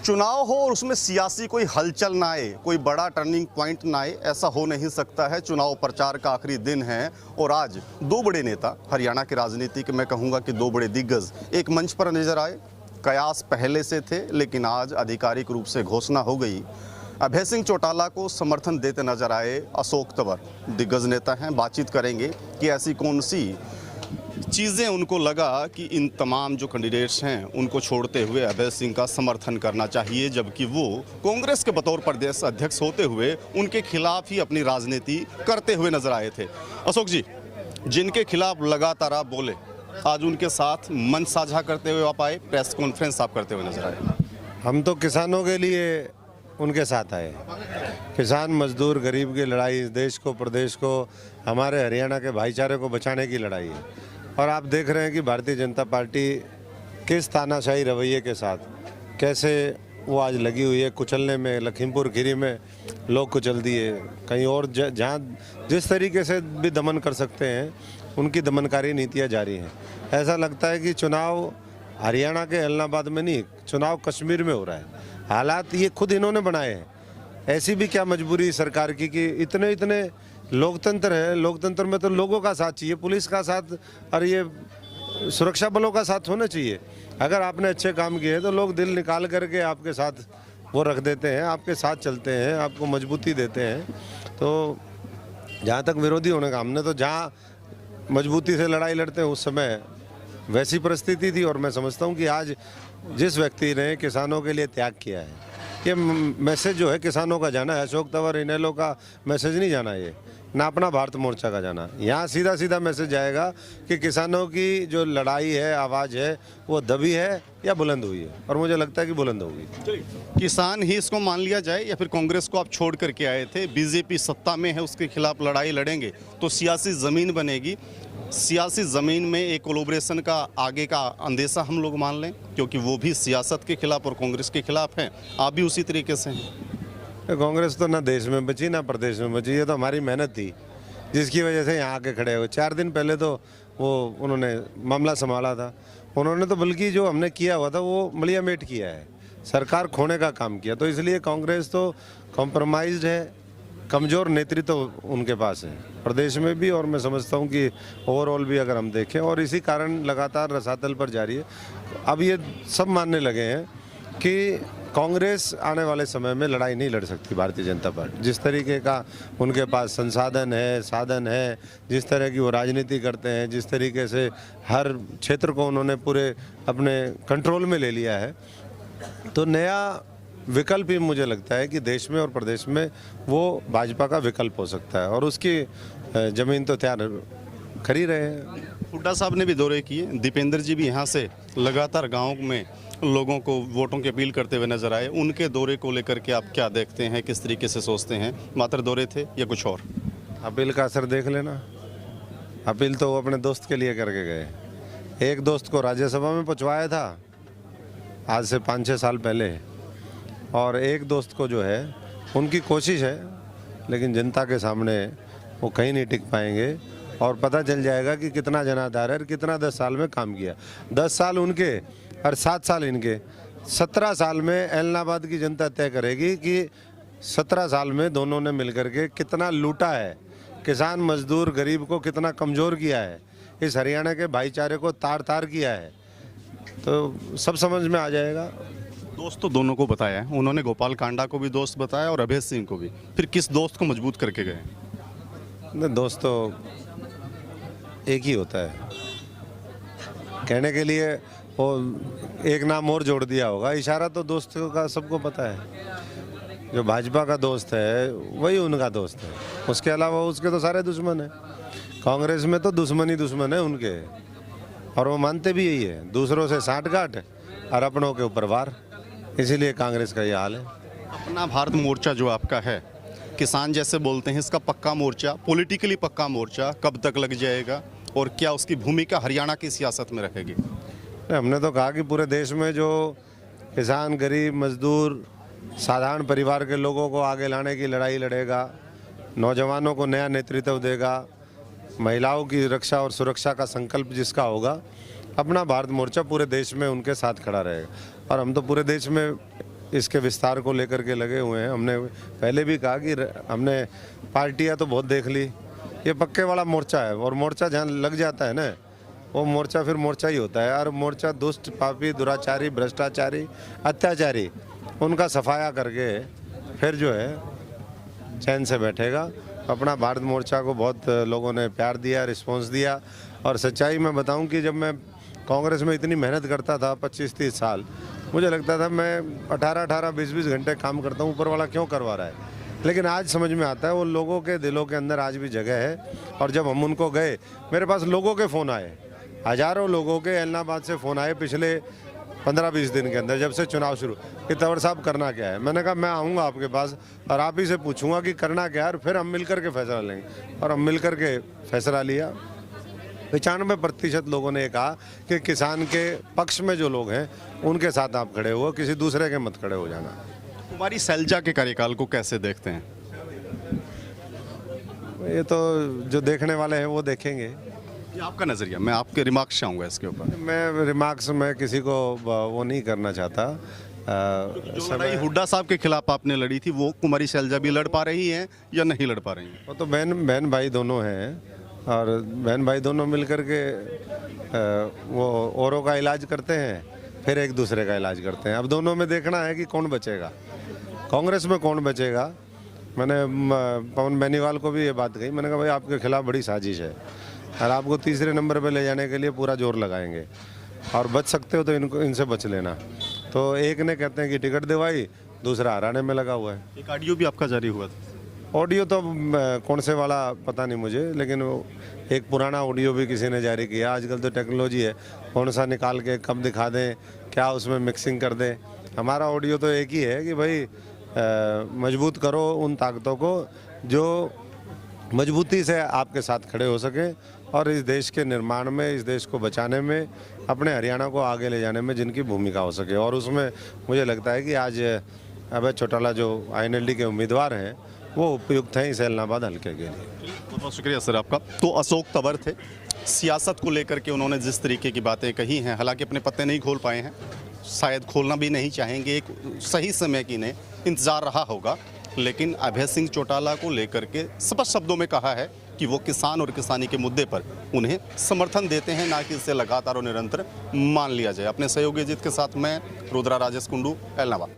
चुनाव हो और उसमें सियासी कोई हलचल ना आए, कोई बड़ा टर्निंग पॉइंट ना आए, ऐसा हो नहीं सकता है। चुनाव प्रचार का आखिरी दिन है और आज दो बड़े नेता हरियाणा की राजनीति के, मैं कहूँगा कि दो बड़े दिग्गज एक मंच पर नजर आए। कयास पहले से थे, लेकिन आज आधिकारिक रूप से घोषणा हो गई। अभय सिंह चौटाला को समर्थन देते नजर आए अशोक तंवर, दिग्गज नेता हैं। बातचीत करेंगे कि ऐसी कौन सी चीज़ें उनको लगा कि इन तमाम जो कैंडिडेट्स हैं उनको छोड़ते हुए अभय सिंह का समर्थन करना चाहिए, जबकि वो कांग्रेस के बतौर प्रदेश अध्यक्ष होते हुए उनके खिलाफ ही अपनी राजनीति करते हुए नजर आए थे। अशोक जी, जिनके खिलाफ लगातार आप बोले, आज उनके साथ मंच साझा करते हुए आप आए, प्रेस कॉन्फ्रेंस आप करते हुए नजर आए। हम तो किसानों के लिए उनके साथ आए। किसान मजदूर गरीब की लड़ाई इस देश को, प्रदेश को, हमारे हरियाणा के भाईचारे को बचाने की लड़ाई है। और आप देख रहे हैं कि भारतीय जनता पार्टी किस तानाशाही रवैये के साथ कैसे वो आज लगी हुई है कुचलने में। लखीमपुर खीरी में लोग कुचल दिए, कहीं और जहाँ जिस तरीके से भी दमन कर सकते हैं उनकी दमनकारी नीतियाँ जारी हैं। ऐसा लगता है कि चुनाव हरियाणा के इलाहाबाद में नहीं, चुनाव कश्मीर में हो रहा है। हालात ये खुद इन्होंने बनाए हैं। ऐसी भी क्या मजबूरी सरकार की कि इतने इतने लोकतंत्र है, लोकतंत्र में तो लोगों का साथ चाहिए, पुलिस का साथ और ये सुरक्षा बलों का साथ होना चाहिए। अगर आपने अच्छे काम किए तो लोग दिल निकाल करके आपके साथ वो रख देते हैं, आपके साथ चलते हैं, आपको मजबूती देते हैं। तो जहाँ तक विरोधी होने का, हमने तो जहाँ मजबूती से लड़ाई लड़ते हैं उस समय वैसी परिस्थिति थी। और मैं समझता हूँ कि आज जिस व्यक्ति ने किसानों के लिए त्याग किया है, ये मैसेज जो है किसानों का जाना है। अशोक तंवर इनेलो का मैसेज नहीं जाना, ये ना अपना भारत मोर्चा का जाना। यहाँ सीधा सीधा मैसेज जाएगा कि किसानों की जो लड़ाई है, आवाज़ है, वो दबी है या बुलंद हुई है। और मुझे लगता है कि बुलंद होगी। किसान ही इसको मान लिया जाए या फिर कांग्रेस को आप छोड़ करके आए थे, बीजेपी सत्ता में है, उसके खिलाफ लड़ाई लड़ेंगे तो सियासी ज़मीन बनेगी। सियासी ज़मीन में एक कोलैबोरेशन का आगे का अंदेशा हम लोग मान लें, क्योंकि वो भी सियासत के खिलाफ और कांग्रेस के खिलाफ हैं, आप भी उसी तरीके से हैं। कांग्रेस तो ना देश में बची ना प्रदेश में बची, ये तो हमारी मेहनत थी जिसकी वजह से यहाँ आके खड़े हुए। 4 दिन पहले तो वो उन्होंने मामला संभाला था, उन्होंने तो बल्कि जो हमने किया हुआ था वो मलियामेट किया है, सरकार खोने का काम किया। तो इसलिए कांग्रेस तो कॉम्प्रोमाइज्ड है, कमज़ोर नेतृत्व तो उनके पास है प्रदेश में भी, और मैं समझता हूँ कि ओवरऑल भी अगर हम देखें, और इसी कारण लगातार रसातल पर जारी है। अब ये सब मानने लगे हैं कि कांग्रेस आने वाले समय में लड़ाई नहीं लड़ सकती भारतीय जनता पार्टी। जिस तरीके का उनके पास संसाधन है, साधन है, जिस तरह की वो राजनीति करते हैं, जिस तरीके से हर क्षेत्र को उन्होंने पूरे अपने कंट्रोल में ले लिया है, तो नया विकल्प ही मुझे लगता है कि देश में और प्रदेश में वो भाजपा का विकल्प हो सकता है। और उसकी ज़मीन तो तैयार कर ही रहे हैं। हुड्डा साहब ने भी दौरे किए, दीपेंद्र जी भी यहाँ से लगातार गाँव में लोगों को वोटों की अपील करते हुए नजर आए। उनके दौरे को लेकर के आप क्या देखते हैं, किस तरीके से सोचते हैं, मात्र दौरे थे या कुछ और? अपील का असर देख लेना। अपील तो वो अपने दोस्त के लिए करके गए। एक दोस्त को राज्यसभा में पहुंचवाया था आज से 5-6 साल पहले, और एक दोस्त को जो है उनकी कोशिश है, लेकिन जनता के सामने वो कहीं नहीं टिक पाएंगे। और पता चल जाएगा कि कितना जनाधार है और कितना 10 साल में काम किया। 10 साल उनके और 7 साल इनके, 17 साल में इलाहाबाद की जनता तय करेगी कि 17 साल में दोनों ने मिलकर के कितना लूटा है, किसान मजदूर गरीब को कितना कमज़ोर किया है, इस हरियाणा के भाईचारे को तार तार किया है। तो सब समझ में आ जाएगा। दोस्त तो दोनों को बताया है उन्होंने, गोपाल कांडा को भी दोस्त बताया और अभय सिंह को भी। फिर किस दोस्त को मजबूत करके गए? दोस्त तो एक ही होता है, कहने के लिए वो एक नाम और जोड़ दिया होगा, इशारा तो दोस्तों का सबको पता है। जो भाजपा का दोस्त है वही उनका दोस्त है, उसके अलावा उसके तो सारे दुश्मन हैं। कांग्रेस में तो दुश्मन ही दुश्मन है उनके, और वो मानते भी यही है, दूसरों से साठगांठ और अपनों के ऊपर वार। इसीलिए कांग्रेस का ये हाल है। अपना भारत मोर्चा जो आपका है, किसान जैसे बोलते हैं, इसका पक्का मोर्चा, पॉलिटिकली पक्का मोर्चा कब तक लग जाएगा और क्या उसकी भूमिका हरियाणा की सियासत में रहेगी? हमने तो कहा कि पूरे देश में जो किसान, गरीब, मजदूर, साधारण परिवार के लोगों को आगे लाने की लड़ाई लड़ेगा, नौजवानों को नया नेतृत्व देगा, महिलाओं की रक्षा और सुरक्षा का संकल्प जिसका होगा, अपना भारत मोर्चा पूरे देश में उनके साथ खड़ा रहेगा। और हम तो पूरे देश में इसके विस्तार को लेकर के लगे हुए हैं। हमने पहले भी कहा कि हमने पार्टियां तो बहुत देख ली, ये पक्के वाला मोर्चा है और मोर्चा जहाँ लग जाता है ना वो मोर्चा फिर मोर्चा ही होता है। और मोर्चा दुष्ट, पापी, दुराचारी, भ्रष्टाचारी, अत्याचारी, उनका सफाया करके फिर जो है चैन से बैठेगा। अपना भारत मोर्चा को बहुत लोगों ने प्यार दिया, रिस्पांस दिया। और सच्चाई में बताऊं कि जब मैं कांग्रेस में इतनी मेहनत करता था 25-30 साल, मुझे लगता था मैं 18-18, 20-20 घंटे काम करता हूं, ऊपर वाला क्यों करवा रहा है। लेकिन आज समझ में आता है वो लोगों के दिलों के अंदर आज भी जगह है। और जब हम उनको गए, मेरे पास लोगों के फ़ोन आए, हज़ारों लोगों के ऐलनाबाद से फ़ोन आए पिछले 15-20 दिन के अंदर, जब से चुनाव शुरू, कि तंवर साहब करना क्या है। मैंने कहा मैं आऊँगा आपके पास और आप ही से पूछूंगा कि करना क्या है, और फिर हम मिल कर के फैसला लेंगे। और हम मिल कर के फैसला लिया। 95% लोगों ने कहा कि किसान के पक्ष में जो लोग हैं उनके साथ आप खड़े हो, किसी दूसरे के मत खड़े हो जाना। कुमारी सैलजा के कार्यकाल को कैसे देखते हैं? ये तो जो देखने वाले हैं वो देखेंगे। ये आपका नज़रिया, मैं आपके रिमार्क्स चाहूँगा इसके ऊपर। मैं रिमार्क्स में किसी को वो नहीं करना चाहता। जो लड़ाई हुड्डा साहब के खिलाफ आपने लड़ी थी, वो कुमारी सैलजा भी लड़ पा रही हैं या नहीं लड़ पा रही हैं? वो तो बहन भाई दोनों हैं, और बहन भाई दोनों मिल कर के वो औरों का इलाज करते हैं, फिर एक दूसरे का इलाज करते हैं। अब दोनों में देखना है कि कौन बचेगा, कांग्रेस में कौन बचेगा। मैंने पवन बेनीवाल को भी ये बात कही, मैंने कहा भाई आपके खिलाफ बड़ी साजिश है और आपको तीसरे नंबर पे ले जाने के लिए पूरा जोर लगाएंगे, और बच सकते हो तो इनसे बच लेना। तो एक ने कहते हैं कि टिकट दिवाई, दूसरा हराने में लगा हुआ है। एक ऑडियो भी आपका जारी हुआ था। ऑडियो तो कौन से वाला पता नहीं मुझे, लेकिन वो एक पुराना ऑडियो भी किसी ने जारी किया। आजकल तो टेक्नोलॉजी है, कौन सा निकाल के कब दिखा दें, क्या उसमें मिक्सिंग कर दें। हमारा ऑडियो तो एक ही है कि भाई मजबूत करो उन ताकतों को जो मजबूती से आपके साथ खड़े हो सकें, और इस देश के निर्माण में, इस देश को बचाने में, अपने हरियाणा को आगे ले जाने में जिनकी भूमिका हो सके। और उसमें मुझे लगता है कि आज अभय चौटाला जो INLD के उम्मीदवार हैं वो उपयुक्त हैं इस ऐलनाबाद हल्के के लिए। बहुत बहुत शुक्रिया सर आपका। तो अशोक तंवर थे। सियासत को लेकर के उन्होंने जिस तरीके की बातें कही हैं, हालांकि अपने पत्ते नहीं खोल पाए हैं, शायद खोलना भी नहीं चाहेंगे, एक सही समय की ने इंतज़ार रहा होगा। लेकिन अभय सिंह चौटाला को लेकर के स्पष्ट शब्दों में कहा है कि वो किसान और किसानी के मुद्दे पर उन्हें समर्थन देते हैं, ना कि इसे लगातार और निरंतर मान लिया जाए। अपने सहयोगी अजीत के साथ मैं रुद्रा राजेश कुंडू, ऐलनाबाद।